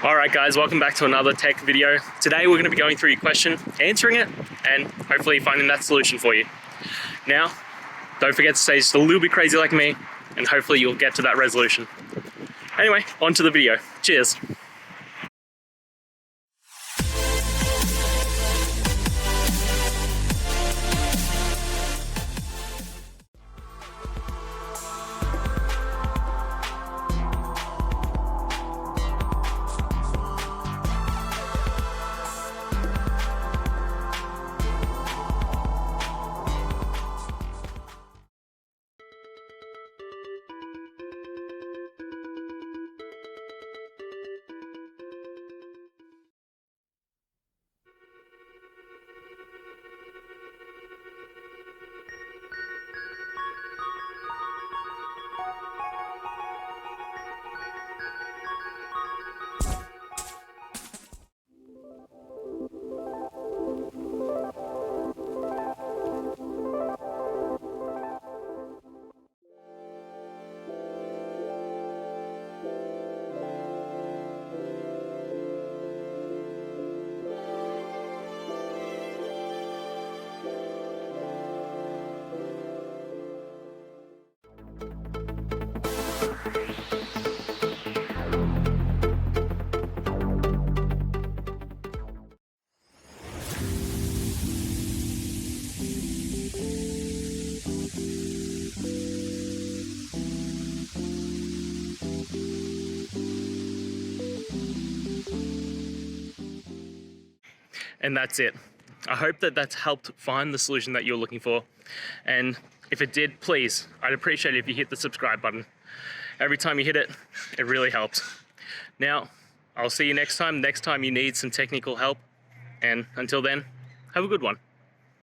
Alright guys, welcome back to another tech video. Today we're going to be going through your question, answering it, and hopefully finding that solution for you. Now, don't forget to stay just a little bit crazy like me, and hopefully you'll get to that resolution. Anyway, on to the video. Cheers. And that's it. I hope that that's helped find the solution that you're looking for. And if it did, please, I'd appreciate it if you hit the subscribe button. Every time you hit it, it really helps. Now, I'll see you next time you need some technical help. And until then, have a good one.